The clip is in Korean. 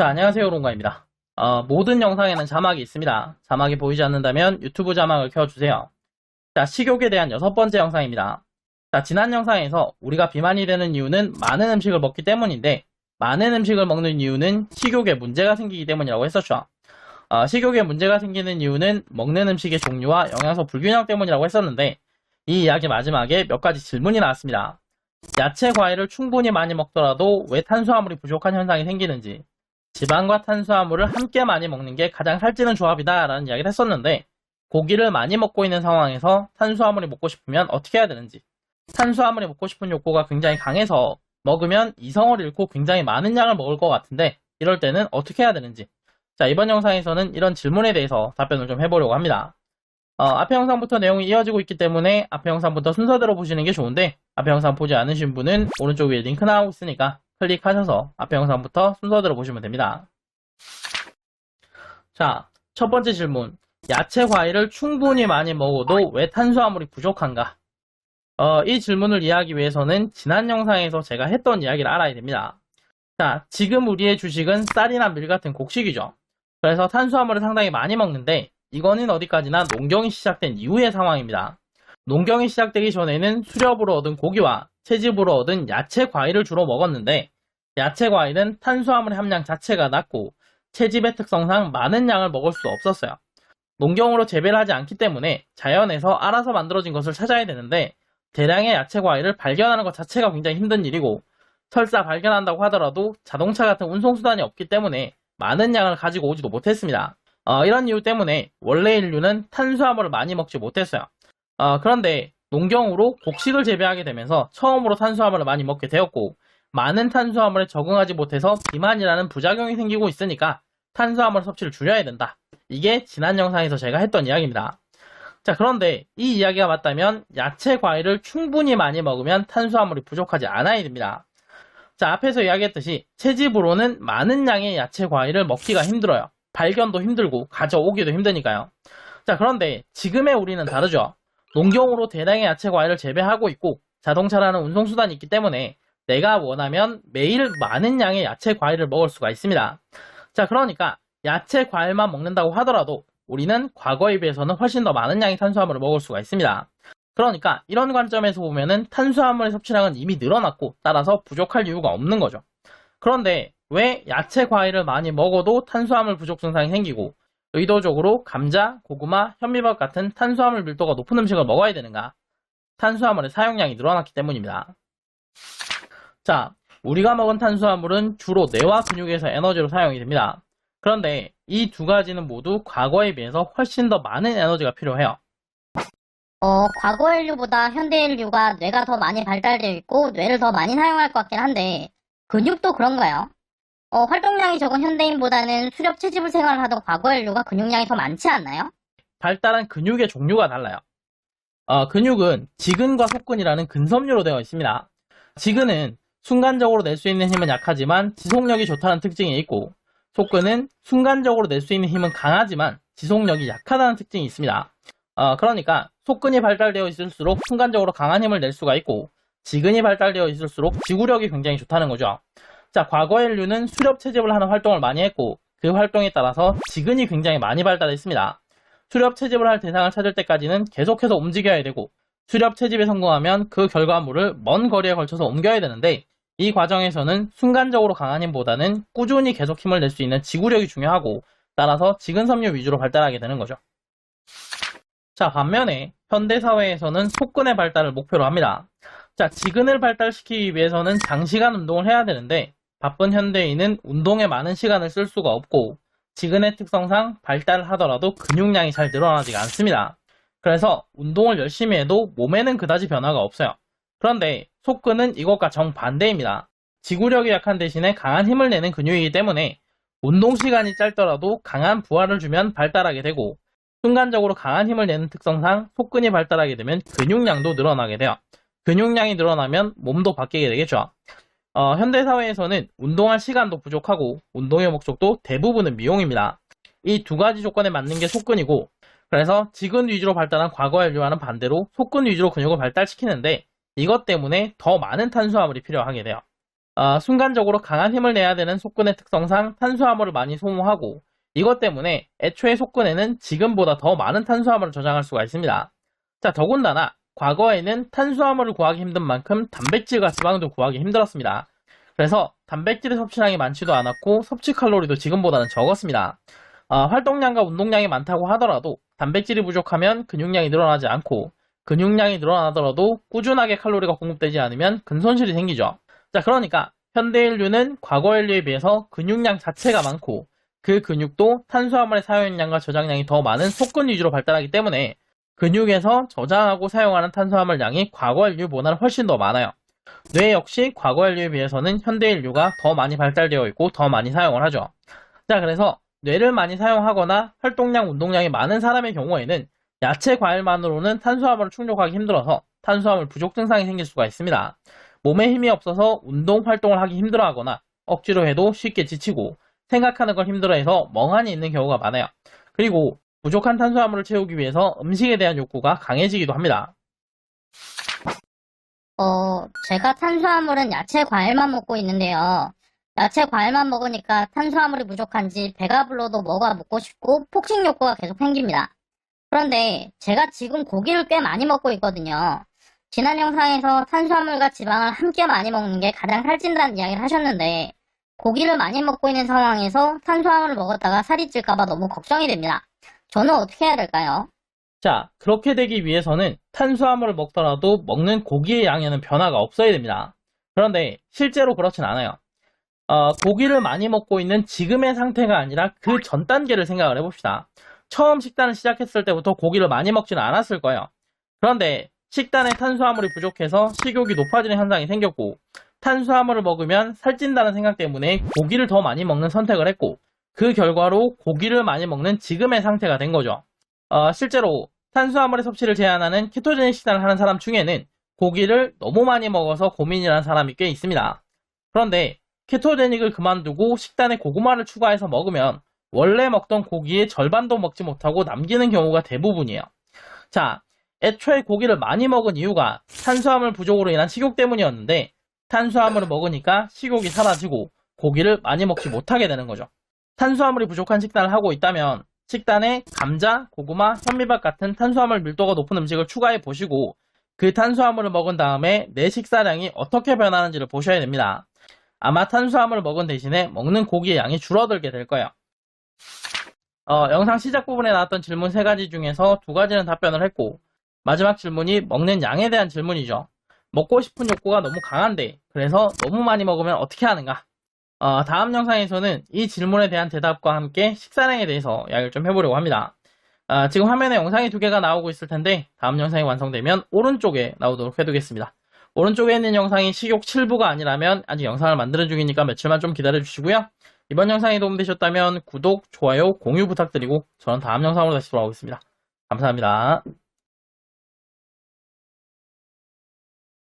자, 안녕하세요. 롱가입니다. 모든 영상에는 자막이 있습니다. 자막이 보이지 않는다면 유튜브 자막을 켜주세요. 자, 식욕에 대한 6번째 영상입니다. 자, 지난 영상에서 우리가 비만이 되는 이유는 많은 음식을 먹기 때문인데, 많은 음식을 먹는 이유는 식욕에 문제가 생기기 때문이라고 했었죠. 식욕에 문제가 생기는 이유는 먹는 음식의 종류와 영양소 불균형 때문이라고 했었는데, 이 이야기 마지막에 몇 가지 질문이 나왔습니다. 야채, 과일을 충분히 많이 먹더라도 왜 탄수화물이 부족한 현상이 생기는지, 지방과 탄수화물을 함께 많이 먹는 게 가장 살찌는 조합이다 라는 이야기를 했었는데, 고기를 많이 먹고 있는 상황에서 탄수화물이 먹고 싶으면 어떻게 해야 되는지, 탄수화물이 먹고 싶은 욕구가 굉장히 강해서 먹으면 이성을 잃고 굉장히 많은 양을 먹을 것 같은데 이럴 때는 어떻게 해야 되는지, 자, 이번 영상에서는 이런 질문에 대해서 답변을 좀 해보려고 합니다. 앞에 영상부터 내용이 이어지고 있기 때문에 앞에 영상부터 순서대로 보시는 게 좋은데, 앞에 영상 보지 않으신 분은 오른쪽 위에 링크 나오고 있으니까 클릭하셔서 앞에 영상부터 순서대로 보시면 됩니다. 자, 첫 번째 질문. 야채, 과일을 충분히 많이 먹어도 왜 탄수화물이 부족한가? 이 질문을 이해하기 위해서는 지난 영상에서 제가 했던 이야기를 알아야 됩니다. 자, 지금 우리의 주식은 쌀이나 밀 같은 곡식이죠. 그래서 탄수화물을 상당히 많이 먹는데, 이거는 어디까지나 농경이 시작된 이후의 상황입니다. 농경이 시작되기 전에는 수렵으로 얻은 고기와 채집으로 얻은 야채, 과일을 주로 먹었는데, 야채, 과일은 탄수화물의 함량 자체가 낮고 채집의 특성상 많은 양을 먹을 수 없었어요. 농경으로 재배를 하지 않기 때문에 자연에서 알아서 만들어진 것을 찾아야 되는데, 대량의 야채, 과일을 발견하는 것 자체가 굉장히 힘든 일이고, 설사 발견한다고 하더라도 자동차 같은 운송수단이 없기 때문에 많은 양을 가지고 오지도 못했습니다. 이런 이유 때문에 원래 인류는 탄수화물을 많이 먹지 못했어요. 그런데 농경으로 곡식을 재배하게 되면서 처음으로 탄수화물을 많이 먹게 되었고, 많은 탄수화물에 적응하지 못해서 비만이라는 부작용이 생기고 있으니까 탄수화물 섭취를 줄여야 된다. 이게 지난 영상에서 제가 했던 이야기입니다. 자, 그런데 이 이야기가 맞다면 야채, 과일을 충분히 많이 먹으면 탄수화물이 부족하지 않아야 됩니다. 자, 앞에서 이야기했듯이 채집으로는 많은 양의 야채, 과일을 먹기가 힘들어요. 발견도 힘들고 가져오기도 힘드니까요. 자, 그런데 지금의 우리는 다르죠. 농경으로 대량의 야채, 과일을 재배하고 있고 자동차라는 운송수단이 있기 때문에 내가 원하면 매일 많은 양의 야채, 과일을 먹을 수가 있습니다. 자, 그러니까 야채, 과일만 먹는다고 하더라도 우리는 과거에 비해서는 훨씬 더 많은 양의 탄수화물을 먹을 수가 있습니다. 그러니까 이런 관점에서 보면은 탄수화물의 섭취량은 이미 늘어났고 따라서 부족할 이유가 없는 거죠. 그런데 왜 야채, 과일을 많이 먹어도 탄수화물 부족 증상이 생기고 의도적으로 감자, 고구마, 현미밥 같은 탄수화물 밀도가 높은 음식을 먹어야 되는가? 탄수화물의 사용량이 늘어났기 때문입니다. 자, 우리가 먹은 탄수화물은 주로 뇌와 근육에서 에너지로 사용이 됩니다. 그런데 이 두 가지는 모두 과거에 비해서 훨씬 더 많은 에너지가 필요해요. 과거 인류보다 현대 인류가 뇌가 더 많이 발달되어 있고 뇌를 더 많이 사용할 것 같긴 한데 근육도 그런가요? 활동량이 적은 현대인보다는 수렵 채집을 생활하던 과거 인류가 근육량이 더 많지 않나요? 발달한 근육의 종류가 달라요. 근육은 지근과 속근이라는 근섬유로 되어 있습니다. 지근은 순간적으로 낼 수 있는 힘은 약하지만 지속력이 좋다는 특징이 있고, 속근은 순간적으로 낼 수 있는 힘은 강하지만 지속력이 약하다는 특징이 있습니다. 그러니까 속근이 발달되어 있을수록 순간적으로 강한 힘을 낼 수가 있고, 지근이 발달되어 있을수록 지구력이 굉장히 좋다는 거죠. 자, 과거 인류는 수렵 채집을 하는 활동을 많이 했고, 그 활동에 따라서 지근이 굉장히 많이 발달했습니다. 수렵 채집을 할 대상을 찾을 때까지는 계속해서 움직여야 되고, 수렵 채집에 성공하면 그 결과물을 먼 거리에 걸쳐서 옮겨야 되는데, 이 과정에서는 순간적으로 강한 힘보다는 꾸준히 계속 힘을 낼 수 있는 지구력이 중요하고, 따라서 지근섬유 위주로 발달하게 되는 거죠. 자, 반면에 현대사회에서는 속근의 발달을 목표로 합니다. 자, 지근을 발달시키기 위해서는 장시간 운동을 해야 되는데, 바쁜 현대인은 운동에 많은 시간을 쓸 수가 없고, 지근의 특성상 발달을 하더라도 근육량이 잘 늘어나지가 않습니다. 그래서 운동을 열심히 해도 몸에는 그다지 변화가 없어요. 그런데 속근은 이것과 정반대입니다. 지구력이 약한 대신에 강한 힘을 내는 근육이기 때문에 운동 시간이 짧더라도 강한 부하를 주면 발달하게 되고, 순간적으로 강한 힘을 내는 특성상 속근이 발달하게 되면 근육량도 늘어나게 돼요. 근육량이 늘어나면 몸도 바뀌게 되겠죠. 현대사회에서는 운동할 시간도 부족하고 운동의 목적도 대부분은 미용입니다. 이 두 가지 조건에 맞는 게 속근이고, 그래서 지근 위주로 발달한 과거 인류와는 반대로 속근 위주로 근육을 발달시키는데, 이것 때문에 더 많은 탄수화물이 필요하게 돼요. 순간적으로 강한 힘을 내야 되는 속근의 특성상 탄수화물을 많이 소모하고 이것 때문에 애초에 속근에는 지금보다 더 많은 탄수화물을 저장할 수가 있습니다. 자, 더군다나 과거에는 탄수화물을 구하기 힘든 만큼 단백질과 지방도 구하기 힘들었습니다. 그래서 단백질의 섭취량이 많지도 않았고 섭취 칼로리도 지금보다는 적었습니다. 활동량과 운동량이 많다고 하더라도 단백질이 부족하면 근육량이 늘어나지 않고 근육량이 늘어나더라도 꾸준하게 칼로리가 공급되지 않으면 근손실이 생기죠. 자, 그러니까 현대 인류는 과거 인류에 비해서 근육량 자체가 많고 그 근육도 탄수화물의 사용량과 저장량이 더 많은 속근 위주로 발달하기 때문에 근육에서 저장하고 사용하는 탄수화물 양이 과거 인류보다는 훨씬 더 많아요. 뇌 역시 과거 인류에 비해서는 현대 인류가 더 많이 발달되어 있고 더 많이 사용을 하죠. 자, 그래서 뇌를 많이 사용하거나 활동량, 운동량이 많은 사람의 경우에는 야채, 과일만으로는 탄수화물을 충족하기 힘들어서 탄수화물 부족 증상이 생길 수가 있습니다. 몸에 힘이 없어서 운동, 활동을 하기 힘들어하거나 억지로 해도 쉽게 지치고 생각하는 걸 힘들어해서 멍하니 있는 경우가 많아요. 그리고 부족한 탄수화물을 채우기 위해서 음식에 대한 욕구가 강해지기도 합니다. 제가 탄수화물은 야채, 과일만 먹고 있는데요. 야채, 과일만 먹으니까 탄수화물이 부족한지 배가 불러도 뭐가 먹고 싶고 폭식 욕구가 계속 생깁니다. 그런데 제가 지금 고기를 꽤 많이 먹고 있거든요. 지난 영상에서 탄수화물과 지방을 함께 많이 먹는 게 가장 살찐다는 이야기를 하셨는데 고기를 많이 먹고 있는 상황에서 탄수화물을 먹었다가 살이 찔까봐 너무 걱정이 됩니다. 저는 어떻게 해야 될까요? 자, 그렇게 되기 위해서는 탄수화물을 먹더라도 먹는 고기의 양에는 변화가 없어야 됩니다. 그런데 실제로 그렇진 않아요. 고기를 많이 먹고 있는 지금의 상태가 아니라 그 전 단계를 생각을 해봅시다. 처음 식단을 시작했을 때부터 고기를 많이 먹지는 않았을 거예요. 그런데 식단에 탄수화물이 부족해서 식욕이 높아지는 현상이 생겼고 탄수화물을 먹으면 살찐다는 생각 때문에 고기를 더 많이 먹는 선택을 했고 그 결과로 고기를 많이 먹는 지금의 상태가 된 거죠. 실제로 탄수화물의 섭취를 제한하는 케토제닉 식단을 하는 사람 중에는 고기를 너무 많이 먹어서 고민이라는 사람이 꽤 있습니다. 그런데 케토제닉을 그만두고 식단에 고구마를 추가해서 먹으면 원래 먹던 고기의 절반도 먹지 못하고 남기는 경우가 대부분이에요. 자, 애초에 고기를 많이 먹은 이유가 탄수화물 부족으로 인한 식욕 때문이었는데 탄수화물을 먹으니까 식욕이 사라지고 고기를 많이 먹지 못하게 되는 거죠. 탄수화물이 부족한 식단을 하고 있다면 식단에 감자, 고구마, 현미밥 같은 탄수화물 밀도가 높은 음식을 추가해 보시고 그 탄수화물을 먹은 다음에 내 식사량이 어떻게 변하는지를 보셔야 됩니다. 아마 탄수화물을 먹은 대신에 먹는 고기의 양이 줄어들게 될 거예요. 영상 시작 부분에 나왔던 질문 3가지 중에서 2가지는 답변을 했고 마지막 질문이 먹는 양에 대한 질문이죠. 먹고 싶은 욕구가 너무 강한데 그래서 너무 많이 먹으면 어떻게 하는가? 다음 영상에서는 이 질문에 대한 대답과 함께 식사량에 대해서 이야기를 좀 해보려고 합니다. 지금 화면에 영상이 2개가 나오고 있을 텐데 다음 영상이 완성되면 오른쪽에 나오도록 해두겠습니다. 오른쪽에 있는 영상이 식욕 7부가 아니라면 아직 영상을 만드는 중이니까 며칠만 좀 기다려주시고요. 이번 영상이 도움되셨다면 구독, 좋아요, 공유 부탁드리고 저는 다음 영상으로 다시 돌아오겠습니다. 감사합니다.